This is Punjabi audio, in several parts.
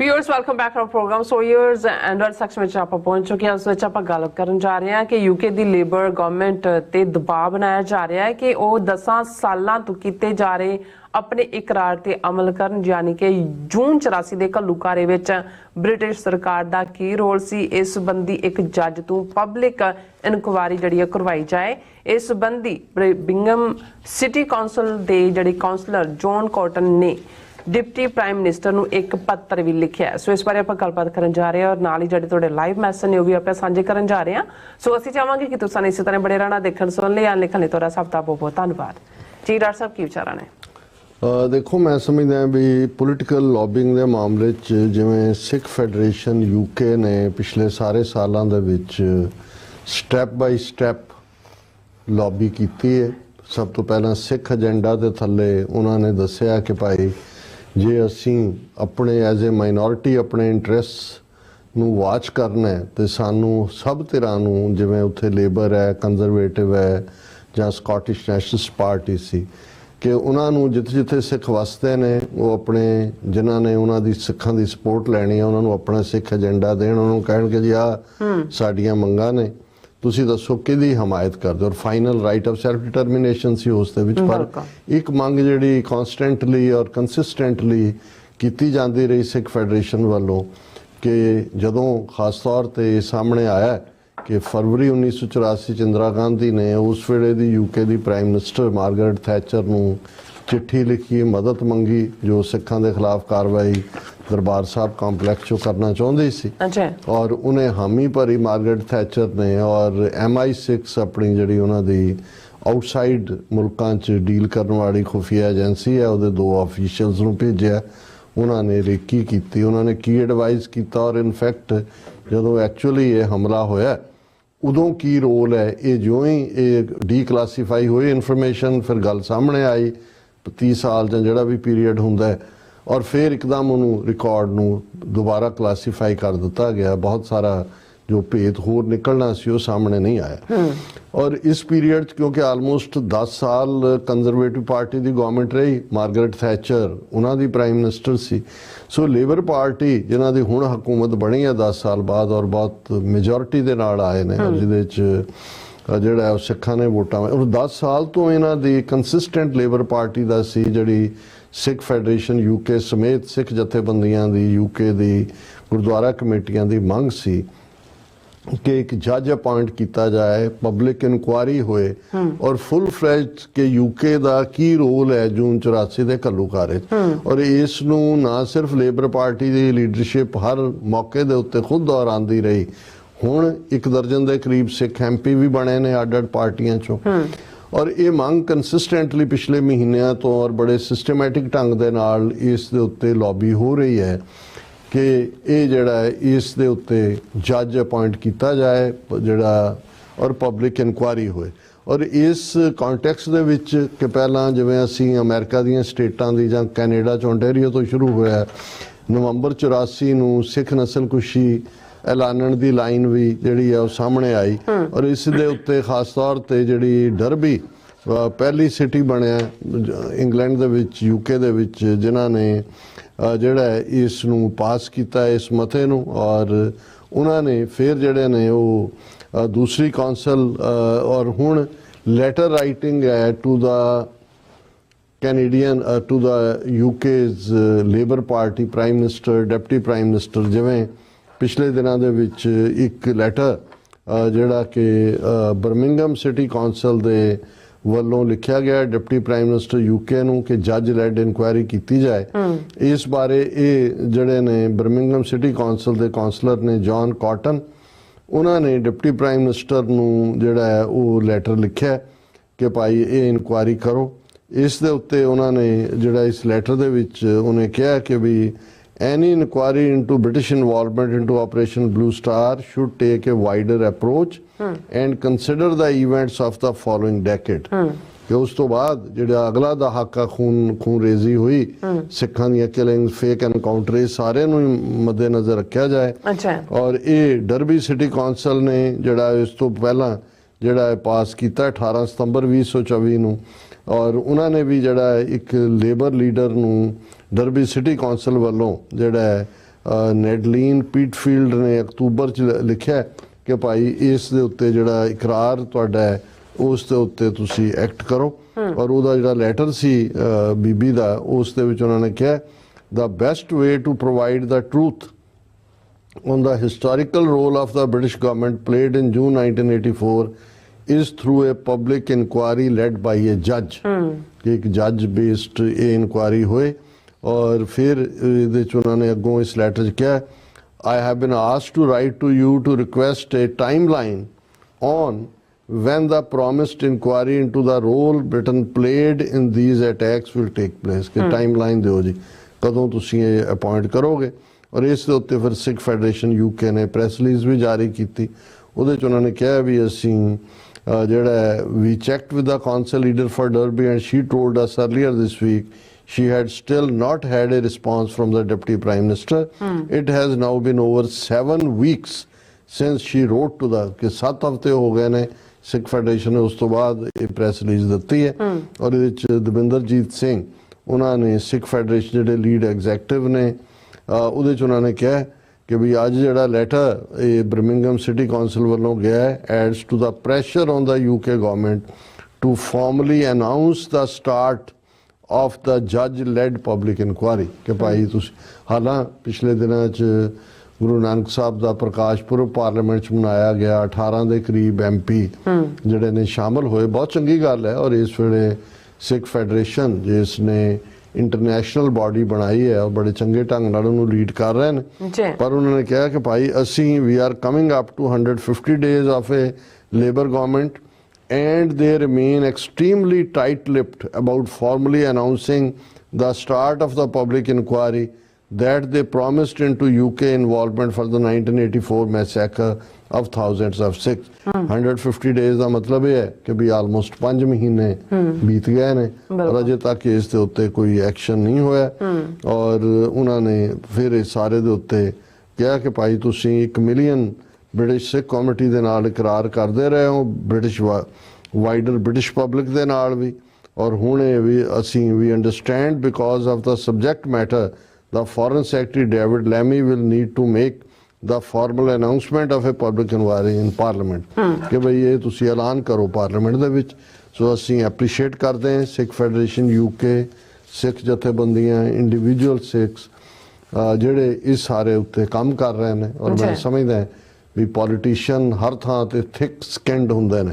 Viewers, welcome back to our program. So viewers, Android section ਵਿੱਚ ਆਪਾਂ ਪਹੁੰਚ ਚੁੱਕੇ ਹਾਂ। ਉਸ ਵਿੱਚ ਆਪਾਂ ਗੱਲ ਕਰਨ ਜਾ ਰਹੇ ਹਾਂ ਕਿ ਯੂਕੇ ਦੀ ਲੇਬਰ ਗਵਰਨਮੈਂਟ ਤੇ ਦਬਾਅ ਬਣਾਇਆ ਜਾ ਰਿਹਾ ਹੈ ਕਿ ਉਹ 10 ਸਾਲਾਂ ਤੋਂ ਕੀਤੇ ਜਾ ਰਹੇ ਆਪਣੇ ਇਕਰਾਰ ਤੇ ਅਮਲ ਕਰਨ, ਯਾਨੀ ਕਿ ਜੂਨ 84 ਦੇ ਘੱਲੂਘਾਰੇ ਵਿੱਚ ਬ੍ਰਿਟਿਸ਼ ਸਰਕਾਰ ਦਾ ਕੀ ਰੋਲ ਸੀ। ਇਸ ਸੰਬੰਧੀ ਇੱਕ ਜੱਜ ਤੋਂ ਪਬਲਿਕ ਇਨਕੁਆਇਰੀ ਜਿਹੜੀ ਹੈ ਕਰਵਾਈ ਜਾਏ। ਇਸ ਸੰਬੰਧੀ ਬਿੰਗਮ ਸਿਟੀ ਕੌਂਸਲ ਦੇ ਜਿਹੜੇ ਕਾਉਂਸਲਰ ਜੌਨ ਕਾਟਨ ਨੇ डिप्टी प्राइम मिनिस्टर ਨੂੰ ਇੱਕ ਪੱਤਰ ਵੀ ਲਿਖਿਆ ਹੈ। ਸੋ ਇਸ ਬਾਰੇ ਆਪਾਂ ਗੱਲਬਾਤ ਕਰਨ ਜਾ ਰਹੇ ਹਾਂ ਔਰ ਨਾਲ ਹੀ ਜਿਹੜੇ ਤੁਹਾਡੇ ਲਾਈਵ ਮੈਸੇਜ ਨੇ ਉਹ ਵੀ ਆਪਾਂ ਸਾਂਝੇ ਕਰਨ ਜਾ ਰਹੇ ਹਾਂ। ਸੋ ਅਸੀਂ ਚਾਹਾਂਗੇ ਕਿ ਤੁਸੀਂ ਇਸੇ ਤਰ੍ਹਾਂ ਬੜੇ ਰਹਿਣਾ, ਦੇਖਣ ਸੁਣਨ ਲਈ, ਲਿਖਣ ਲਈ ਤੁਹਾਡਾ ਸਭ ਦਾ ਬਹੁਤ ਬਹੁਤ ਧੰਨਵਾਦ ਜੀ। ਡਾਕਟਰ ਸਾਹਿਬ ਕੀ ਵਿਚਾਰਾਂ ਨੇ? ਦੇਖੋ, ਮੈਂ ਸਮਝਦਾ ਵੀ ਪੋਲੀਟੀਕਲ ਲੌਬਿੰਗ ਦੇ ਮਾਮਲੇ 'ਚ ਜਿਵੇਂ ਸਿੱਖ ਫੈਡਰੇਸ਼ਨ ਯੂਕੇ ਨੇ ਪਿਛਲੇ ਸਾਰੇ ਸਾਲਾਂ ਦੇ ਵਿੱਚ ਸਟੈਪ ਬਾਈ ਸਟੈਪ ਲੌਬੀ ਕੀਤੀ ਹੈ। ਸਭ ਤੋਂ ਪਹਿਲਾਂ ਸਿੱਖ ਏਜੰਡਾ ਦੇ ਥੱਲੇ ਉਹਨਾਂ ਨੇ ਦੱਸਿਆ ਕਿ ਭਾਈ ਜੇ ਅਸੀਂ ਆਪਣੇ ਐਜ਼ ਏ ਮਾਈਨੋਰਿਟੀ ਆਪਣੇ ਇੰਟਰਸਟ ਨੂੰ ਵਾਚ ਕਰਨਾ ਹੈ ਤੇ ਸਾਨੂੰ ਸਭ ਧਿਰਾਂ ਨੂੰ, ਜਿਵੇਂ ਉੱਥੇ ਲੇਬਰ ਹੈ, ਕੰਜ਼ਰਵੇਟਿਵ ਹੈ ਜਾਂ ਸਕਾਟਿਸ਼ ਨੈਸ਼ਨਲਿਸਟ ਪਾਰਟੀ ਸੀ, ਕਿ ਉਹਨਾਂ ਨੂੰ ਜਿੱਥੇ ਸਿੱਖ ਵਸਦੇ ਨੇ ਉਹ ਆਪਣੇ ਜਿਨ੍ਹਾਂ ਨੇ ਉਹਨਾਂ ਦੀ ਸਿੱਖਾਂ ਦੀ ਸਪੋਰਟ ਲੈਣੀ ਹੈ ਉਹਨਾਂ ਨੂੰ ਆਪਣਾ ਸਿੱਖ ਏਜੰਡਾ ਦੇਣ, ਉਹਨਾਂ ਨੂੰ ਕਹਿਣ ਕਿ ਜੀ ਆਹ ਸਾਡੀਆਂ ਮੰਗਾਂ ਨੇ, ਤੁਸੀਂ ਦੱਸੋ ਕਿਹਦੀ ਹਮਾਇਤ ਕਰਦੇ ਹੋ। ਔਰ final right of self determination ਸੀ ਉਸ ਦੇ ਵਿੱਚ। ਪਰ ਇੱਕ ਮੰਗ ਜਿਹੜੀ ਕਨਸਟੈਂਟਲੀ ਔਰ ਕੰਸਿਸਟੈਂਟਲੀ ਕੀਤੀ ਜਾਂਦੀ ਰਹੀ ਸਿੱਖ ਫੈਡਰੇਸ਼ਨ ਵੱਲੋਂ ਕਿ ਜਦੋਂ ਖਾਸ ਤੌਰ ਤੇ ਸਾਹਮਣੇ ਆਇਆ ਕਿ ਫਰਵਰੀ 1984 'ਚ ਇੰਦਰਾ ਗਾਂਧੀ ਨੇ ਉਸ ਵੇਲੇ ਦੀ ਯੂਕੇ ਦੀ ਪ੍ਰਾਈਮ ਮਿਨਿਸਟਰ ਮਾਰਗਰਟ ਥੈਚਰ ਨੂੰ ਚਿੱਠੀ ਲਿਖੀ, ਮਦਦ ਮੰਗੀ ਜੋ ਸਿੱਖਾਂ ਦੇ ਖਿਲਾਫ ਕਾਰਵਾਈ ਦਰਬਾਰ ਸਾਹਿਬ ਕੰਪਲੈਕਸ 'ਚੋਂ ਕਰਨਾ ਚਾਹੁੰਦੇ ਸੀ। ਔਰ ਉਹਨੇ ਹਾਮੀ ਭਰੀ ਮਾਰਗਰਟ ਥੈਚਰ ਨੇ। ਔਰ MI6 ਆਪਣੀ ਜਿਹੜੀ ਉਹਨਾਂ ਦੀ ਆਊਟਸਾਈਡ ਮੁਲਕਾਂ 'ਚ ਡੀਲ ਕਰਨ ਵਾਲੀ ਖੁਫੀਆ ਏਜੰਸੀ ਹੈ ਉਹਦੇ 2 ਆਫੀਸ਼ੀਅਲਸ ਨੂੰ ਭੇਜਿਆ। ਉਹਨਾਂ ਨੇ ਰੇਕੀ ਕੀਤੀ, ਉਹਨਾਂ ਨੇ ਕੀ ਐਡਵਾਈਜ਼ ਕੀਤਾ ਔਰ ਇਨਫੈਕਟ ਜਦੋਂ ਐਕਚੁਅਲੀ ਇਹ ਹਮਲਾ ਹੋਇਆ ਉਦੋਂ ਕੀ ਰੋਲ ਹੈ, ਇਹ ਜਿਉਂ ਹੀ ਇਹ ਡੀਕਲਾਸੀਫਾਈ ਹੋਈ ਇਨਫੋਰਮੇਸ਼ਨ ਫਿਰ ਗੱਲ ਸਾਹਮਣੇ ਆਈ 30 ਸਾਲ ਜਾਂ ਜਿਹੜਾ ਵੀ ਪੀਰੀਅਡ ਹੁੰਦਾ ਹੈ, ਔਰ ਫਿਰ ਇੱਕਦਮ ਉਹਨੂੰ ਰਿਕਾਰਡ ਨੂੰ ਦੁਬਾਰਾ ਕਲਾਸੀਫਾਈ ਕਰ ਦਿੱਤਾ ਗਿਆ। ਬਹੁਤ ਸਾਰਾ ਜੋ ਭੇਦ ਹੋਰ ਨਿਕਲਣਾ ਸੀ ਉਹ ਸਾਹਮਣੇ ਨਹੀਂ ਆਇਆ। ਔਰ ਇਸ ਪੀਰੀਅਡ 'ਚ ਕਿਉਂਕਿ ਆਲਮੋਸਟ 10 ਸਾਲ ਕੰਜ਼ਰਵੇਟਿਵ ਪਾਰਟੀ ਦੀ ਗਵਰਨਮੈਂਟ ਰਹੀ, ਮਾਰਗਰਟ ਥੈਚਰ ਉਹਨਾਂ ਦੀ ਪ੍ਰਾਈਮ ਮਿਨਿਸਟਰ ਸੀ। ਸੋ ਲੇਬਰ ਪਾਰਟੀ ਜਿਨ੍ਹਾਂ ਦੀ ਹੁਣ ਹਕੂਮਤ ਬਣੀ ਹੈ 10 ਸਾਲ ਬਾਅਦ ਔਰ ਬਹੁਤ ਮੈਜੋਰਿਟੀ ਦੇ ਨਾਲ ਆਏ ਨੇ, ਜਿਹਦੇ 'ਚ ਜਿਹੜਾ ਉਹ ਸਿੱਖਾਂ ਨੇ ਵੋਟਾਂ ਔਰ 10 ਸਾਲ ਤੋਂ ਇਹਨਾਂ ਦੀ ਕੰਸਿਸਟੈਂਟ ਲੇਬਰ ਪਾਰਟੀ ਦਾ ਸੀ ਜਿਹੜੀ ਸਿੱਖ ਫੈਡਰੇਸ਼ਨ ਯੂਕੇ ਸਮੇਤ ਸਿੱਖ ਜਥੇਬੰਦੀਆਂ ਦੀ, ਯੂਕੇ ਦੀ ਗੁਰਦੁਆਰਾ ਕਮੇਟੀਆਂ ਦੀ ਮੰਗ ਸੀ ਕਿ ਇੱਕ ਜੱਜ ਅਪਾਇੰਟ ਕੀਤਾ ਜਾਏ, ਪਬਲਿਕ ਇਨਕੁਆਇਰੀ ਹੋਏ ਔਰ ਫੁੱਲ ਫਲੈਜਡ ਕਿ ਯੂਕੇ ਦਾ ਕੀ ਰੋਲ ਹੈ ਜੂਨ 84 ਦੇ ਘੱਲੂਘਾਰੇ। ਔਰ ਇਸ ਨੂੰ ਨਾ ਸਿਰਫ ਲੇਬਰ ਪਾਰਟੀ ਦੀ ਲੀਡਰਸ਼ਿਪ ਹਰ ਮੌਕੇ ਦੇ ਉੱਤੇ ਖੁਦ ਦੁਹਰਾਉਂਦੀ ਰਹੀ, ਹੁਣ 1 ਦਰਜਨ ਦੇ ਕਰੀਬ ਸਿੱਖ MP ਵੀ ਬਣੇ ਨੇ ਅੱਡ-ਅੱਡ ਪਾਰਟੀਆਂ 'ਚੋਂ। ਔਰ ਇਹ ਮੰਗ ਕੰਸਿਸਟੈਂਟਲੀ ਪਿਛਲੇ ਮਹੀਨਿਆਂ ਤੋਂ ਔਰ ਬੜੇ ਸਿਸਟਮੈਟਿਕ ਢੰਗ ਦੇ ਨਾਲ ਇਸ ਦੇ ਉੱਤੇ ਲੌਬੀ ਹੋ ਰਹੀ ਹੈ ਕਿ ਇਹ ਜਿਹੜਾ ਹੈ ਇਸ ਦੇ ਉੱਤੇ ਜੱਜ ਅਪਾਇੰਟ ਕੀਤਾ ਜਾਏ ਜਿਹੜਾ ਔਰ ਪਬਲਿਕ ਇਨਕੁਆਇਰੀ ਹੋਏ। ਔਰ ਇਸ ਕੰਟੈਕਸਟ ਦੇ ਵਿੱਚ ਕਿ ਪਹਿਲਾਂ ਜਿਵੇਂ ਅਸੀਂ ਅਮਰੀਕਾ ਦੀਆਂ ਸਟੇਟਾਂ ਦੀ ਜਾਂ ਕੈਨੇਡਾ 'ਚ ਓਨਟਾਰੀਓ ਤੋਂ ਸ਼ੁਰੂ ਹੋਇਆ, ਨਵੰਬਰ 84 ਨੂੰ ਸਿੱਖ ਨਸਲਕੁਸ਼ੀ ਐਲਾਨਣ ਦੀ ਲਾਈਨ ਵੀ ਜਿਹੜੀ ਹੈ ਉਹ ਸਾਹਮਣੇ ਆਈ। ਔਰ ਇਸ ਦੇ ਉੱਤੇ ਖਾਸ ਤੌਰ ਤੇ ਜਿਹੜੀ ਡਰਬੀ ਪਹਿਲੀ ਸਿਟੀ ਬਣਿਆ ਇੰਗਲੈਂਡ ਦੇ ਵਿੱਚ, ਯੂਕੇ ਦੇ ਵਿੱਚ, ਜਿਨ੍ਹਾਂ ਨੇ ਜਿਹੜਾ ਇਸ ਨੂੰ ਪਾਸ ਕੀਤਾ ਇਸ ਮਤੇ ਨੂੰ। ਔਰ ਉਹਨਾਂ ਨੇ ਫਿਰ ਜਿਹੜੇ ਨੇ ਉਹ ਦੂਸਰੀ ਕੌਂਸਲ ਔਰ ਹੁਣ ਲੈਟਰ ਰਾਈਟਿੰਗ ਹੈ to the Canadian to the UK's Labour party prime minister, deputy prime minister. ਜਿਵੇਂ ਪਿਛਲੇ ਦਿਨਾਂ ਦੇ ਵਿੱਚ ਇੱਕ ਲੈਟਰ ਜਿਹੜਾ ਕਿ ਬਰਮਿੰਗਮ ਸਿਟੀ ਕੌਂਸਲ ਦੇ ਵੱਲੋਂ ਲਿਖਿਆ ਗਿਆ ਡਿਪਟੀ ਪ੍ਰਾਈਮ ਮਿਨਿਸਟਰ ਯੂਕੇ ਨੂੰ ਕਿ ਜੱਜ ਲੈਡ ਇਨਕੁਆਇਰੀ ਕੀਤੀ ਜਾਏ। ਇਸ ਬਾਰੇ ਇਹ ਜਿਹੜੇ ਨੇ ਬਰਮਿੰਗਮ ਸਿਟੀ ਕੌਂਸਲ ਦੇ ਕਾਉਂਸਲਰ ਨੇ ਜੌਨ ਕਾਟਨ, ਉਹਨਾਂ ਨੇ ਡਿਪਟੀ ਪ੍ਰਾਈਮ ਮਿਨਿਸਟਰ ਨੂੰ ਜਿਹੜਾ ਹੈ ਉਹ ਲੈਟਰ ਲਿਖਿਆ ਕਿ ਭਾਈ ਇਹ ਇਨਕੁਆਇਰੀ ਕਰੋ। ਇਸ ਦੇ ਉੱਤੇ ਉਹਨਾਂ ਨੇ ਜਿਹੜਾ ਇਸ ਲੈਟਰ ਦੇ ਵਿੱਚ ਉਹਨੇ ਕਿਹਾ ਕਿ ਵੀ any inquiry into British involvement into Operation Blue Star should take a wider approach and consider the events of the following decade। ਕਿ ਉਸ ਤੋਂ ਬਾਅਦ ਜਿਹੜਾ ਅਗਲਾ ਦਹਾਕਾ ਖੂਨਰੇਜ਼ੀ ਹੋਈ, ਸਿੱਖਾਂ ਦੀਆਂ ਕਿਲਿੰਗ, ਫੇਕ ਐਨਕਾਊਂਟਰ, ਇਹ ਸਾਰਿਆਂ ਨੂੰ ਮੱਦੇ ਨਜ਼ਰ ਰੱਖਿਆ ਜਾਏ। ਔਰ ਇਹ ਡਰਬੀ ਸਿਟੀ ਕੌਂਸਲ ਨੇ ਜਿਹੜਾ ਇਸ ਤੋਂ ਪਹਿਲਾਂ ਜਿਹੜਾ ਪਾਸ ਕੀਤਾ 18 ਸਤੰਬਰ 2024 ਨੂੰ। ਔਰ ਉਹਨਾਂ ਨੇ ਵੀ ਜਿਹੜਾ ਇੱਕ ਲੇਬਰ ਲੀਡਰ ਨੂੰ ਡਰਬੀ ਸਿਟੀ ਕੌਂਸਲ ਵੱਲੋਂ ਜਿਹੜਾ ਨੈਡਲੀਨ ਪੀਟਫੀਲਡ ਨੇ ਅਕਤੂਬਰ 'ਚ ਲਿਖਿਆ ਕਿ ਭਾਈ ਇਸ ਦੇ ਉੱਤੇ ਜਿਹੜਾ ਇਕਰਾਰ ਤੁਹਾਡਾ ਹੈ ਉਸ ਦੇ ਉੱਤੇ ਤੁਸੀਂ ਐਕਟ ਕਰੋ। ਔਰ ਉਹਦਾ ਜਿਹੜਾ ਲੈਟਰ ਸੀ ਬੀਬੀ ਦਾ, ਉਸ ਦੇ ਵਿੱਚ ਉਹਨਾਂ ਨੇ ਕਿਹਾ the best way to provide the truth on the historical role of the British government played in June 1984 is through a public inquiry led by a judge। कि एक जज बेस्ड ये इंक्वायरी होए। और फिर ਇਹਦੇ 'ਚ ਉਹਨਾਂ ਨੇ ਅੱਗੋਂ ਇਸ ਲੈਟਰ 'ਚ ਕਿਹਾ I have been asked to write to you to request a timeline on when the promised inquiry into the role Britain played in these attacks will take place। कि timeline ਦਿਓ ਜੀ, ਕਦੋਂ ਤੁਸੀਂ ਇਹ ਅਪਾਇੰਟ ਕਰੋਗੇ। ਔਰ ਇਸ ਦੇ ਉੱਤੇ ਫਿਰ ਸਿੱਖ ਫੈਡਰੇਸ਼ਨ ਯੂਕੇ ਨੇ ਪ੍ਰੈਸ ਰਿਲੀਜ਼ ਵੀ ਜਾਰੀ ਕੀਤੀ। ਉਹਦੇ 'ਚ ਉਹਨਾਂ ਨੇ ਕਿਹਾ ਵੀ ਅਸੀਂ ਜਿਹੜਾ we checked with the council leader for Derby and she told us earlier this week she had still not had a response from the deputy prime minister। It has now been over 7 weeks since she wrote to the ਕਿ 7 ਹਫ਼ਤੇ ਹੋ ਗਏ ਨੇ ਸਿੱਖ ਫੈਡਰੇਸ਼ਨ ਨੇ ਉਸ ਤੋਂ ਬਾਅਦ ਇਹ ਪ੍ਰੈਸ ਰਿਲੀਜ਼ ਦਿੱਤੀ ਹੈ। ਔਰ ਇਹਦੇ 'ਚ ਦਵਿੰਦਰਜੀਤ ਸਿੰਘ ਉਹਨਾਂ ਨੇ ਸਿੱਖ ਫੈਡਰੇਸ਼ਨ ਜਿਹੜੇ ਲੀਡ ਐਗਜ਼ੈਕਟਿਵ ਨੇ ਉਹਦੇ 'ਚ ਉਹਨਾਂ ਨੇ ਕਿਹਾ ਕਿ ਵੀ ਅੱਜ ਜਿਹੜਾ ਲੈਟਰ ਇਹ ਬਰਮਿੰਗਮ ਸਿਟੀ ਕੌਂਸਲ ਵੱਲੋਂ ਗਿਆ ਹੈ adds to the pressure on the UK government to formally announce the start of the ਜੱਜ ਲੈਡ ਪਬਲਿਕ ਇਨਕੁਆਇਰੀ। ਕਿ ਭਾਈ ਤੁਸੀਂ ਹਾਲਾਂ ਪਿਛਲੇ ਦਿਨਾਂ 'ਚ ਗੁਰੂ ਨਾਨਕ ਸਾਹਿਬ ਦਾ ਪ੍ਰਕਾਸ਼ ਪੁਰਬ ਪਾਰਲੀਮੈਂਟ 'ਚ ਮਨਾਇਆ ਗਿਆ। 18 ਦੇ ਕਰੀਬ MP ਜਿਹੜੇ ਨੇ ਸ਼ਾਮਲ ਹੋਏ, ਬਹੁਤ ਚੰਗੀ ਗੱਲ ਹੈ। ਔਰ ਇਸ ਵੇਲੇ ਸਿੱਖ ਫੈਡਰੇਸ਼ਨ ਜਿਸ ਨੇ ਇੰਟਰਨੈਸ਼ਨਲ ਬਾਡੀ ਬਣਾਈ ਹੈ ਉਹ ਬੜੇ ਚੰਗੇ ਢੰਗ ਨਾਲ ਉਹਨੂੰ ਲੀਡ ਕਰ ਰਹੇ ਨੇ। ਪਰ ਉਹਨਾਂ ਨੇ ਕਿਹਾ ਕਿ ਭਾਈ ਅਸੀਂ we are coming up to 150 days of a Labour government and they remain extremely tight-lipped about formally announcing the start of the public inquiry that they promised into UK involvement for the 1984 massacre of thousands of Sikhs। 150 days ਦਾ ਮਤਲਬ ਇਹ ਹੈ ਕਿ ਵੀ ਆਲਮੋਸਟ 5 ਮਹੀਨੇ ਬੀਤ ਗਏ ਨੇ ਔਰ ਅਜੇ ਤੱਕ ਇਸ ਦੇ ਉੱਤੇ ਕੋਈ ਐਕਸ਼ਨ ਨਹੀਂ ਹੋਇਆ। ਔਰ ਉਹਨਾਂ ਨੇ ਫਿਰ ਇਸ ਸਾਰੇ ਦੇ ਉੱਤੇ ਕਿਹਾ ਕਿ ਭਾਈ ਤੁਸੀਂ 1 ਮਿਲੀਅਨ ਬ੍ਰਿਟਿਸ਼ ਸਿੱਖ ਕਮਿਊਨਿਟੀ ਦੇ ਨਾਲ ਇਕਰਾਰ ਕਰਦੇ ਰਹੇ ਹੋ, ਬ੍ਰਿਟਿਸ਼ ਵਾਈਡਰ ਬ੍ਰਿਟਿਸ਼ ਪਬਲਿਕ ਦੇ ਨਾਲ ਵੀ। ਔਰ ਹੁਣ ਇਹ ਵੀ ਅਸੀਂ ਵੀ understand because of the subject matter the foreign secretary David Lammy will need to make the formal announcement of a public inquiry in parliament ਕਿ ਭਈ ਇਹ ਤੁਸੀਂ ਐਲਾਨ ਕਰੋ ਪਾਰਲੀਮੈਂਟ ਦੇ ਵਿੱਚ। ਸੋ ਅਸੀਂ ਐਪਰੀਸ਼ੀਏਟ ਕਰਦੇ ਹਾਂ ਸਿੱਖ ਫੈਡਰੇਸ਼ਨ ਯੂਕੇ, ਸਿੱਖ ਜਥੇਬੰਦੀਆਂ, ਇੰਡੀਵਿਜੂਅਲ ਸਿੱਖਸ ਜਿਹੜੇ ਇਸ ਸਾਰੇ ਉੱਤੇ ਕੰਮ ਕਰ ਰਹੇ ਨੇ। ਔਰ ਮੈਂ ਸਮਝਦਾ ਵੀ ਪੋਲੀਟੀਸ਼ੀਅਨ ਹਰ ਥਾਂ ਤੇ ਥਿਕ ਸਕਿੰਡ ਹੁੰਦੇ ਨੇ,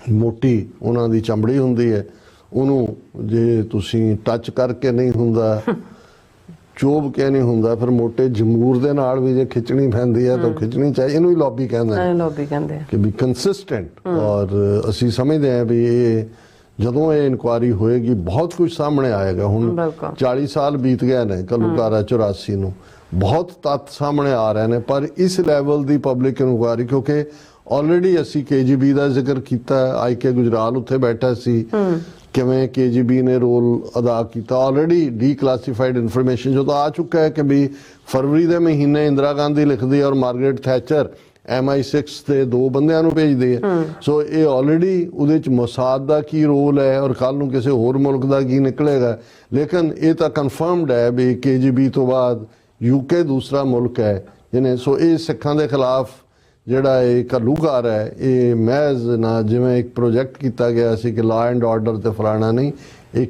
ਮੋਟੀ ਉਹਨਾਂ ਦੀ ਚਮੜੀ ਹੁੰਦੀ ਹੈ, ਉਹਨੂੰ ਜੇ ਤੁਸੀਂ ਟੱਚ ਕਰਕੇ ਨਹੀਂ ਹੁੰਦਾ, ਚੋਬ ਕੇ ਨਹੀਂ ਹੁੰਦਾ, ਫਿਰ ਮੋਟੇ ਜਮੂਰ ਦੇ ਨਾਲ ਵੀ ਜੇ ਖਿੱਚਣੀ ਪੈਂਦੀ ਹੈ ਤਾਂ ਖਿੱਚਣੀ ਚਾਹੀਦੀ। ਇਹਨੂੰ ਹੀ ਲੌਬੀ ਕਹਿੰਦੇ ਨੇ, ਲੌਬੀ ਕਹਿੰਦੇ ਆ ਕਿ ਵੀ ਕੰਸਿਸਟੈਂਟ। ਔਰ ਅਸੀਂ ਸਮਝਦੇ ਹਾਂ ਵੀ ਇਹ ਜਦੋਂ ਇਹ ਇਨਕੁਆਇਰੀ ਹੋਏਗੀ ਬਹੁਤ ਕੁਝ ਸਾਹਮਣੇ ਆਏਗਾ। ਹੁਣ 40 ਸਾਲ ਬੀਤ ਗਏ ਨੇ ਘੱਲੂਘਾਰਾ 84 ਨੂੰ, ਬਹੁਤ ਤੱਥ ਸਾਹਮਣੇ ਆ ਰਹੇ ਨੇ। ਪਰ ਇਸ ਲੈਵਲ ਦੀ ਪਬਲਿਕ ਇਨਕੁਆਇਰੀ ਕਿਉਂਕਿ ਆਲਰੇਡੀ ਅਸੀਂ KGB ਦਾ ਜ਼ਿਕਰ ਕੀਤਾ, IK ਗੁਜਰਾਲ ਉੱਥੇ ਬੈਠਾ ਸੀ, ਕਿਵੇਂ KGB ਨੇ ਰੋਲ ਅਦਾ ਕੀਤਾ। ਆਲਰੇਡੀ ਡੀਕਲਾਸੀਫਾਈਡ ਇਨਫੋਰਮੇਸ਼ਨ ਜਦੋਂ ਆ ਚੁੱਕਾ ਹੈ ਕਿ ਵੀ ਫਰਵਰੀ ਦੇ ਮਹੀਨੇ ਇੰਦਰਾ ਗਾਂਧੀ ਲਿਖਦੀ ਹੈ ਔਰ ਮਾਰਗਰੇਟ ਥੈਚਰ MI6 ਦੇ 2 ਬੰਦਿਆਂ ਨੂੰ ਭੇਜਦੇ ਆ। ਸੋ ਇਹ ਆਲਰੇਡੀ ਉਹਦੇ ਚ ਮੋਸਾਦ ਦਾ ਕੀ ਰੋਲ ਹੈ ਔਰ ਕੱਲ ਨੂੰ ਕਿਸੇ ਹੋਰ ਮੁਲਕ ਦਾ ਕੀ ਨਿਕਲੇਗਾ। ਲੇਕਿਨ ਇਹ ਤਾਂ ਕਨਫਰਮਡ ਹੈ ਵੀ KGB ਤੋਂ ਬਾਅਦ UK ਦੂਸਰਾ ਮੁਲਕ ਹੈ ਜਿਹਨੇ। ਸੋ ਇਹ ਸਿੱਖਾਂ ਦੇ ਖਿਲਾਫ ਜਿਹੜਾ ਇਹ ਘੱਲੂਘਾਰਾ ਹੈ ਇਹ ਮਹਿਜ਼ ਨਾ ਜਿਵੇਂ ਇੱਕ ਪ੍ਰੋਜੈਕਟ ਕੀਤਾ ਗਿਆ ਸੀ ਕਿ ਲਾ ਐਂਡ ਆਰਡਰ ਤੇ ਫਲਾਣਾ ਨਹੀਂ, ਇਹ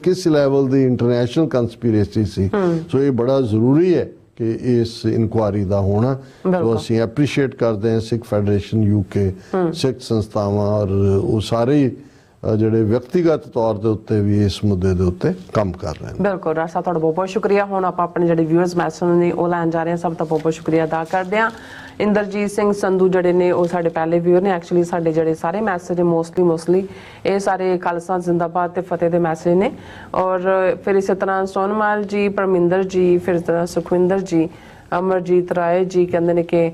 ਕਿਸ ਲੈਵਲ ਦੀ ਇੰਟਰਨੈਸ਼ਨਲ ਕੰਸਪੀਰੇਸੀ ਸੀ। ਸੋ ਇਹ ਬੜਾ ਜ਼ਰੂਰੀ ਹੈ ਕਿ ਇਸ ਇਨਕੁਆਇਰੀ ਦਾ ਹੋਣਾ। ਸੋ ਅਸੀਂ ਐਪਰੀਸ਼ੀਏਟ ਕਰਦੇ ਹਾਂ ਸਿੱਖ ਫੈਡਰੇਸ਼ਨ UK, ਸਿੱਖ ਸੰਸਥਾਵਾਂ ਔਰ ਉਹ ਸਾਰੇ ਜਿਹੜੇ ਵਿਅਕਤੀਗਤ ਤੌਰ ਦੇ ਉੱਤੇ ਵੀ ਇਸ ਮੁੱਦੇ ਦੇ ਉੱਤੇ ਕੰਮ ਕਰ ਰਹੇ ਨੇ। ਬਿਲਕੁਲ ਰਾਜ ਸਾਹਿਬ, ਤੁਹਾਡਾ ਬਹੁਤ ਬਹੁਤ ਸ਼ੁਕਰੀਆ। ਹੁਣ ਆਪਾਂ ਆਪਣੇ ਜਿਹੜੇ ਵਿਊਅਰਸ ਮੈਸੇਜ ਨੇ ਉਹ ਲੈਣ ਜਾ ਰਹੇ ਹਾਂ। ਸਭ ਦਾ ਬਹੁਤ ਬਹੁਤ ਸ਼ੁਕਰੀਆ ਅਦਾ ਕਰਦੇ ਹਾਂ। ਇੰਦਰਜੀਤ ਸਿੰਘ ਸੰਧੂ ਜਿਹੜੇ ਨੇ ਉਹ ਸਾਡੇ ਪਹਿਲੇ ਵਿਊਅਰ ਨੇ। ਐਕਚੁਅਲੀ ਸਾਡੇ ਜਿਹੜੇ ਸਾਰੇ ਮੈਸੇਜ ਮੋਸਟਲੀ ਇਹ ਸਾਰੇ ਖਾਲਸਾ ਜ਼ਿੰਦਾਬਾਦ ਤੇ ਫਤਿਹ ਦੇ ਮੈਸੇਜ ਨੇ। ਔਰ ਫਿਰ ਇਸੇ ਤਰ੍ਹਾਂ ਸੋਨਮਾਲ ਜੀ, ਪਰਮਿੰਦਰ ਜੀ, ਫਿਰ ਸੁਖਵਿੰਦਰ ਜੀ, ਅਮਰਜੀਤ ਰਾਏ ਜੀ ਕਹਿੰਦੇ ਨੇ ਕਿ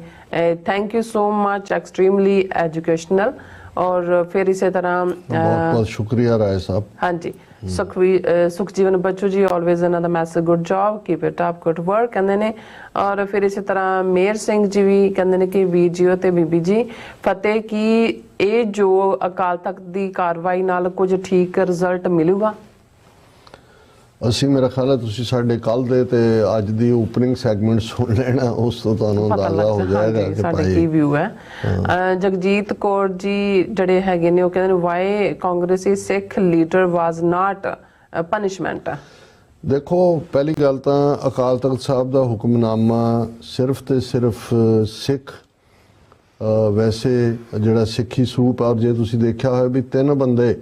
thank you so much, extremely educational. और फिर इसी तरह बहुत बहुत शुक्रिया राय साहब। हाँ जी, Sukhjivan Bachchu ji always another message, good job, keep it up, good work कहते ने। और फिर इसी तरह मेहर सिंह जी भी कहते ने कि वीर जी ते बीबी जी फतेह की ये जो अकाल तख्त दी कार्रवाई नाल कुछ ठीक रिजल्ट मिलूगा। ਅਸੀਂ ਮੇਰਾ ਖਿਆਲ ਹੈ ਤੁਸੀਂ ਸਾਡੇ ਕੱਲ ਦੇ ਤੇ ਅੱਜ ਦੀ ਓਪਨਿੰਗ ਸੈਗਮੈਂਟ ਸੁਣ ਲੈਣਾ, ਉਸ ਤੋਂ ਤੁਹਾਨੂੰ ਅੰਦਾਜ਼ਾ ਹੋ ਜਾਏਗਾ ਕਿ ਸਾਡੇ ਕੀ ਭਾਈ ਵਿਊ ਹੈ। ਜਗਜੀਤ ਕੌਰ ਜੀ ਜਿਹੜੇ ਹੈਗੇ ਨੇ ਉਹ ਕਹਿੰਦੇ ਨੇ ਵਾਈ ਕਾਂਗਰਸੀ ਸਿੱਖ ਲੀਡਰ ਵਾਸ ਨਾਟ ਪਨਿਸ਼ਮੈਂਟ। ਦੇਖੋ ਪਹਿਲੀ ਗੱਲ ਤਾਂ ਅਕਾਲ ਤਖਤ ਸਾਹਿਬ ਦਾ ਹੁਕਮਨਾਮਾ ਸਿਰਫ ਤੇ ਸਿਰਫ ਸਿੱਖ ਵੈਸੇ ਜਿਹੜਾ ਸਿੱਖੀ ਸਰੂਪ ਔਰ ਜੇ ਤੁਸੀਂ ਦੇਖਿਆ ਹੋਇਆ ਵੀ 3 ਬੰਦੇ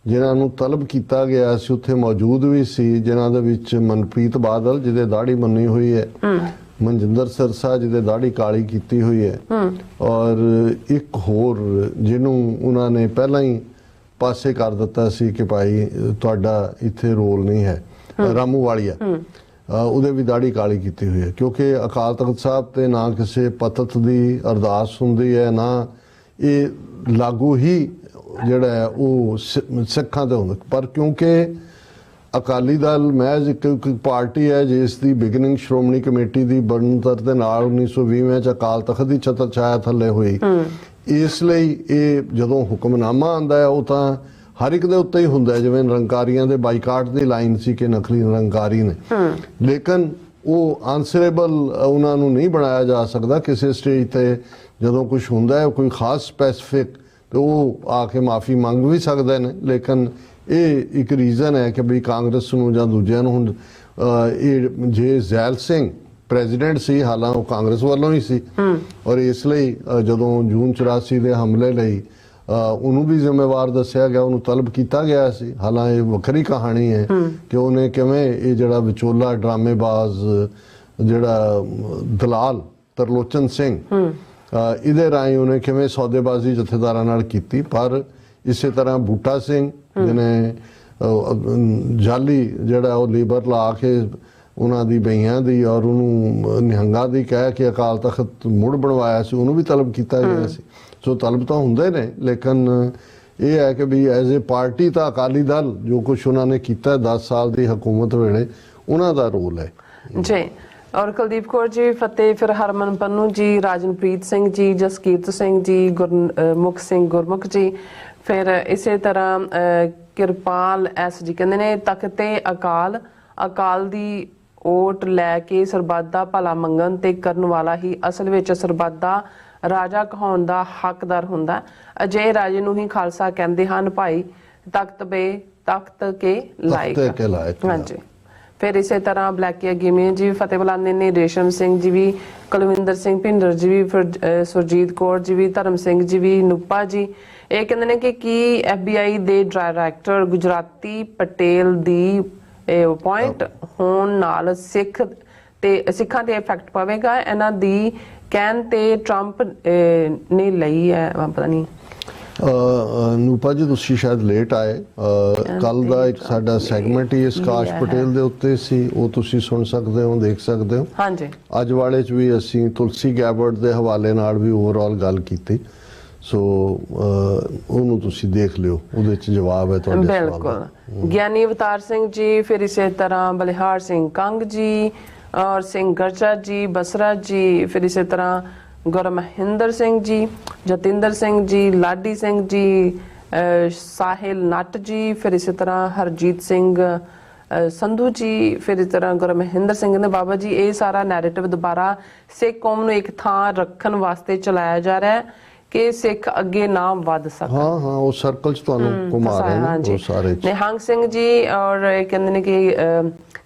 ਜਿਨ੍ਹਾਂ ਨੂੰ ਤਲਬ ਕੀਤਾ ਗਿਆ ਸੀ ਉੱਥੇ ਮੌਜੂਦ ਵੀ ਸੀ, ਜਿਨ੍ਹਾਂ ਦੇ ਵਿੱਚ ਮਨਪ੍ਰੀਤ ਬਾਦਲ ਜਿਹਦੇ ਦਾੜੀ ਬੰਨੀ ਹੋਈ ਹੈ, ਮਨਜਿੰਦਰ ਸਿਰਸਾ ਜਿਹਦੇ ਦਾੜੀ ਕਾਲੀ ਕੀਤੀ ਹੋਈ ਹੈ, ਔਰ ਇੱਕ ਹੋਰ ਜਿਹਨੂੰ ਉਹਨਾਂ ਨੇ ਪਹਿਲਾਂ ਹੀ ਪਾਸੇ ਕਰ ਦਿੱਤਾ ਸੀ ਕਿ ਭਾਈ ਤੁਹਾਡਾ ਇੱਥੇ ਰੋਲ ਨਹੀਂ ਹੈ, ਰਾਮੂ ਵਾਲੀਆ, ਉਹਦੇ ਵੀ ਦਾੜੀ ਕਾਲੀ ਕੀਤੀ ਹੋਈ ਹੈ। ਕਿਉਂਕਿ ਅਕਾਲ ਤਖਤ ਸਾਹਿਬ ਤੇ ਨਾ ਕਿਸੇ ਪਤਤ ਦੀ ਅਰਦਾਸ ਹੁੰਦੀ ਹੈ, ਨਾ ਇਹ ਲਾਗੂ ਹੀ ਜਿਹੜਾ ਹੈ ਉਹ ਸਿੱਖਾਂ ਤੇ ਹੁੰਦਾ, ਪਰ ਕਿਉਂਕਿ ਅਕਾਲੀ ਦਲ ਮਹਿਜ਼ ਇੱਕ ਪਾਰਟੀ ਹੈ ਜਿਸ ਦੀ ਬਿਗਨਿੰਗ ਸ਼੍ਰੋਮਣੀ ਕਮੇਟੀ ਦੀ ਬਣਤਰ ਦੇ ਨਾਲ 1920 ਵਿੱਚ ਅਕਾਲ ਤਖਤ ਦੀ ਛਤਰ ਛਾਇਆ ਥੱਲੇ ਹੋਈ, ਇਸ ਲਈ ਇਹ ਜਦੋਂ ਹੁਕਮਨਾਮਾ ਆਉਂਦਾ ਹੈ ਉਹ ਤਾਂ ਹਰ ਇੱਕ ਦੇ ਉੱਤੇ ਹੀ ਹੁੰਦਾ, ਜਿਵੇਂ ਨਿਰੰਕਾਰੀਆਂ ਦੇ ਬਾਈਕਾਟ ਦੀ ਲਾਈਨ ਸੀ ਕਿ ਨਕਲੀ ਨਿਰੰਕਾਰੀ ਨੇ, ਲੇਕਿਨ ਉਹ ਆਨਸਰੇਬਲ ਉਹਨਾਂ ਨੂੰ ਨਹੀਂ ਬਣਾਇਆ ਜਾ ਸਕਦਾ ਕਿਸੇ ਸਟੇਜ ਤੇ। ਜਦੋਂ ਕੁਝ ਹੁੰਦਾ ਹੈ ਕੋਈ ਖਾਸ ਸਪੈਸੀਫਿਕ ਤੇ ਉਹ ਆ ਕੇ ਮਾਫੀ ਮੰਗ ਵੀ ਸਕਦੇ ਨੇ, ਲੇਕਿਨ ਇਹ ਇੱਕ ਰੀਜ਼ਨ ਹੈ ਕਿ ਵੀ ਕਾਂਗਰਸ ਨੂੰ ਜਾਂ ਦੂਜਿਆਂ ਨੂੰ ਹੁਣ ਇਹ ਜੇ ਜ਼ੈਲ ਸਿੰਘ ਪ੍ਰੈਜ਼ੀਡੈਂਟ ਸੀ, ਹਾਲਾਂ ਉਹ ਕਾਂਗਰਸ ਵੱਲੋਂ ਹੀ ਸੀ, ਔਰ ਇਸ ਲਈ ਜਦੋਂ ਜੂਨ 84 ਦੇ ਹਮਲੇ ਲਈ ਉਹਨੂੰ ਵੀ ਜ਼ਿੰਮੇਵਾਰ ਦੱਸਿਆ ਗਿਆ, ਉਹਨੂੰ ਤਲਬ ਕੀਤਾ ਗਿਆ ਸੀ। ਹਾਲਾਂ ਇਹ ਵੱਖਰੀ ਕਹਾਣੀ ਹੈ ਕਿ ਉਹਨੇ ਕਿਵੇਂ ਇਹ ਜਿਹੜਾ ਵਿਚੋਲਾ ਡਰਾਮੇਬਾਜ਼ ਜਿਹੜਾ ਦਲਾਲ ਤਰਲੋਚਨ ਸਿੰਘ ਇਹਦੇ ਰਾਹੀਂ ਉਹਨੇ ਕਿਵੇਂ ਸੌਦੇਬਾਜ਼ੀ ਜਥੇਦਾਰਾਂ ਨਾਲ ਕੀਤੀ। ਪਰ ਇਸੇ ਤਰ੍ਹਾਂ ਬੂਟਾ ਸਿੰਘ ਜਿਹਨੇ ਜਾਲੀ ਜਿਹੜਾ ਉਹ ਲੇਬਰ ਲਾ ਕੇ ਉਹਨਾਂ ਦੀ ਬਈਆਂ ਦੀ ਔਰ ਉਹਨੂੰ ਨਿਹੰਗਾਂ ਦੀ ਕਹਿ ਕੇ ਅਕਾਲ ਤਖਤ ਮੁੜ ਬਣਵਾਇਆ ਸੀ, ਉਹਨੂੰ ਵੀ ਤਲਬ ਕੀਤਾ ਗਿਆ ਸੀ। ਸੋ ਤਲਬ ਤਾਂ ਹੁੰਦੇ ਨੇ, ਲੇਕਿਨ ਇਹ ਹੈ ਕਿ ਵੀ ਐਜ਼ ਏ ਪਾਰਟੀ ਤਾਂ ਅਕਾਲੀ ਦਲ ਜੋ ਕੁਝ ਉਹਨਾਂ ਨੇ ਕੀਤਾ 10 ਸਾਲ ਦੀ ਹਕੂਮਤ ਵੇਲੇ ਉਹਨਾਂ ਦਾ ਰੋਲ ਹੈ ਜੀ। ਔਰ ਕੁਲਦੀਪ ਕੌਰ ਜੀ ਫਤਿਹ, ਫਿਰ ਹਰਮਨ ਪੰਨੂ ਜੀ, ਰਾਜਨਪ੍ਰੀਤ ਸਿੰਘ ਜੀ, ਜਸਕੀਰਤ ਸਿੰਘ ਜੀ, ਗੁਰਮੁਖ ਸਿੰਘ ਗੁਰਮੁਖ ਜੀ, ਫਿਰ ਇਸੇ ਤਰ੍ਹਾਂ ਕਿਰਪਾਲ ਐਸ ਜੀ ਕਹਿੰਦੇ ਨੇ ਤਖਤੇ ਅਕਾਲ ਦੀ ਓਟ ਲੈ ਕੇ ਸਰਬੱਤ ਦਾ ਭਲਾ ਮੰਗਣ ਤੇ ਕਰਨ ਵਾਲਾ ਹੀ ਅਸਲ ਵਿੱਚ ਸਰਬੱਤ ਦਾ ਰਾਜਾ ਕਹਾਉਣ ਦਾ ਹੱਕਦਾਰ ਹੁੰਦਾ। ਅਜਿਹੇ ਰਾਜੇ ਨੂੰ ਹੀ ਖਾਲਸਾ ਕਹਿੰਦੇ ਹਨ। ਭਾਈ ਤਖਤ ਕੇ ਲਾਇਕ। ਹਾਂਜੀ। ਫਿਰ ਇਸੇ ਤਰ੍ਹਾਂ ਬਲੈਕੀਆ ਗਿਮੇ ਜੀ ਫਤਿਹ ਬੁਲਾਉਂਦੇ ਨੇ, ਰੇਸ਼ਮ ਸਿੰਘ ਜੀ ਵੀ, ਕੁਲਵਿੰਦਰ ਸਿੰਘ ਭਿੰਡਰ ਜੀ ਵੀ, ਫਿਰ ਸੁਰਜੀਤ ਕੌਰ ਜੀ ਵੀ, ਧਰਮ ਸਿੰਘ ਜੀ ਵੀ, ਨੂਪਾ ਜੀ। ਇਹ ਕਹਿੰਦੇ ਨੇ ਕਿ ਕੀ FBI ਦੇ ਡਾਇਰੈਕਟਰ ਗੁਜਰਾਤੀ ਪਟੇਲ ਦੀ ਅਪਾਇੰਟ ਹੋਣ ਨਾਲ ਸਿੱਖਾਂ ਤੇ ਇਫੈਕਟ ਪਵੇਗਾ? ਇਹਨਾਂ ਦੀ ਕਹਿਣ ਤੇ ਟਰੰਪ ਨੇ ਲਈ ਹੈ, ਪਤਾ ਨਹੀਂ। ਨੂਪਾ ਜੀ ਤੁਸੀਂ ਸ਼ਾਇਦ ਲੇਟ ਆਏ, ਕੱਲ ਦਾ ਇੱਕ ਸਾਡਾ ਸੈਗਮੈਂਟ ਹੀ ਸਕਾਸ਼ ਪਟੇਲ ਦੇ ਉੱਤੇ ਸੀ, ਉਹ ਤੁਸੀਂ ਸੁਣ ਸਕਦੇ ਹੋ, ਦੇਖ ਸਕਦੇ ਹੋ। ਹਾਂਜੀ। ਅੱਜ ਵਾਲੇ ਚ ਵੀ ਅਸੀਂ ਤੁਲਸੀ ਗੈਬਰਟ ਦੇ ਹਵਾਲੇ ਨਾਲ ਵੀ ਓਵਰਆਲ ਗੱਲ ਕੀਤੀ, ਸੋ ਉਹਨੂੰ ਤੁਸੀਂ ਦੇਖ ਲਿਓ, ਉਹਦੇ ਚ ਜਵਾਬ ਹੈ ਤੁਹਾਡੇ ਸਵਾਲ ਦਾ। ਬਿਲਕੁਲ। ਗਿਆਨੀ ਅਵਤਾਰ ਸਿੰਘ ਜੀ, ਫਿਰ ਇਸੇ ਤਰ੍ਹਾਂ ਬਲਿਹਾਰ ਸਿੰਘ ਕੰਗ ਜੀ ਔਰ ਸਿੰਘ ਗਰਚਾ ਜੀ, ਬਸਰਾ ਜੀ, ਫਿਰ ਇਸੇ ਤਰ੍ਹਾਂ ਗੁਰਮਹਿੰਦਰ ਸਿੰਘ ਜੀ, ਜਤਿੰਦਰ ਸਿੰਘ ਜੀ, ਲਾਡੀ ਸਿੰਘ ਜੀ, ਸਾਹਿਲ ਨੱਟ ਜੀ, ਫਿਰ ਇਸੇ ਤਰ੍ਹਾਂ ਹਰਜੀਤ ਸਿੰਘ ਸੰਧੂ ਜੀ, ਫਿਰ ਇਸ ਤਰ੍ਹਾਂ ਗੁਰਮਹਿੰਦਰ ਸਿੰਘ ਨੇ ਬਾਬਾ ਜੀ ਇਹ ਸਾਰਾ ਨੈਰੇਟਿਵ ਦੁਬਾਰਾ ਸਿੱਖ ਕੌਮ ਨੂੰ ਇੱਕ ਥਾਂ ਰੱਖਣ ਵਾਸਤੇ ਚਲਾਇਆ ਜਾ ਰਿਹਾ ਹੈ ਕਿ ਸਿੱਖ ਅੱਗੇ ਨਾ ਵੱਧ ਸਕਣ। ਹਾਂ ਉਹ ਸਰਕਲ ਚ ਤੁਹਾਨੂੰ ਘੁਮਾ ਰਹੇ ਨੇ ਉਹ ਸਾਰੇ। ਨਿਹੰਗ ਸਿੰਘ ਜੀ ਔਰ ਕਹਿੰਦੇ ਨੇ ਕਿ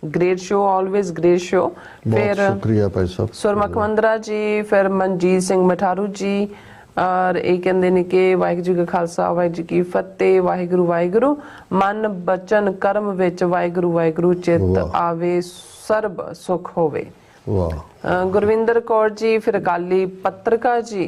great show, always great show. ਫਿਰ ਸ਼ੁਕਰੀਆ ਭਾਈ ਸਾਹਿਬ ਸੁਰਮਖ ਮੰਦਰਾ ਜੀ, ਫਿਰ ਮਨਜੀਤ ਸਿੰਘ ਮਠਾਰੂ ਜੀ, ਔਰ ਇਹ ਕਹਿੰਦੇ ਨੇ ਕਿ ਵਾਹਿਗੁਰੂ ਜੀ ਕਾ ਖਾਲਸਾ ਵਾਹਿਗੁਰੂ ਜੀ ਕੀ ਫਤਿਹ, ਵਾਹਿਗੁਰੂ ਵਾਹਿਗੁਰੂ, ਮਨ ਬਚਨ ਕਰਮ ਵਿੱਚ ਵਾਹਿਗੁਰੂ ਵਾਹਿਗੁਰੂ, ਚਿੱਤ ਆਵੇ ਸਰਬ ਸੁਖ ਹੋਵੇ। ਗੁਰਵਿੰਦਰ ਕੌਰ ਜੀ, ਫਿਰ ਅਕਾਲੀ ਪੱਤਰਕਾਰ ਜੀ,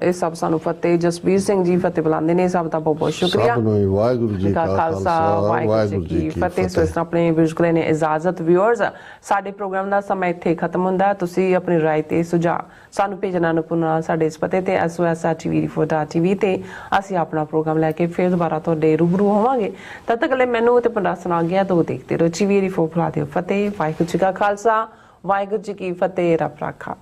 ਇਹ ਸਭ ਸਾਨੂੰ ਫਤਿਹ। ਜਸਬੀਰ ਸਿੰਘ ਜੀ ਫਤਿਹ ਬੁਲਾਉਂਦੇ ਨੇ, ਸਭ ਦਾ ਬਹੁਤ ਬਹੁਤ ਸ਼ੁਕਰੀਆ। ਵਾਹਿਗੁਰੂ ਜੀ ਕਾ ਖਾਲਸਾ ਵਾਹਿਗੁਰੂ ਜੀ ਕੀ ਫਤਿਹ। ਸੋ ਇਸ ਤਰ੍ਹਾਂ ਆਪਣੇ ਵਿਊਅਰਸ ਨੇ ਇਜਾਜ਼ਤ। ਵਿਊਅਰਸ, ਸਾਡੇ ਪ੍ਰੋਗਰਾਮ ਦਾ ਸਮਾਂ ਇੱਥੇ ਖਤਮ ਹੁੰਦਾ। ਤੁਸੀਂ ਆਪਣੀ ਰਾਏ ਤੇ ਸੁਝਾਅ ਸਾਨੂੰ ਭੇਜਣਾ ਨਾ ਭੁੱਲਣਾ ਸਾਡੇ ਇਸ ਪਤੇ ਤੇ SOS@TV4.TV ਤੇ ਅਸੀਂ ਆਪਣਾ ਪ੍ਰੋਗਰਾਮ ਲੈ ਕੇ ਫਿਰ ਦੁਬਾਰਾ ਤੁਹਾਡੇ ਰੂਬਰੂ ਹੋਵਾਂਗੇ। ਤਦ ਤੱਕ ਲਈ ਮੈਨੂੰ ਤੇ ਪੰਡਾ ਸੁਣਾ ਗਿਆ ਤੋਂ ਦੇਖਦੇ ਰਹੋ TV4 ਫਤਿਹ। ਵਾਹਿਗੁਰੂ ਜੀ ਕਾ ਖਾਲਸਾ ਵਾਹਿਗੁਰੂ ਜੀ ਕੀ ਫਤਿਹ। ਰੱਬ ਰਾਖਾ।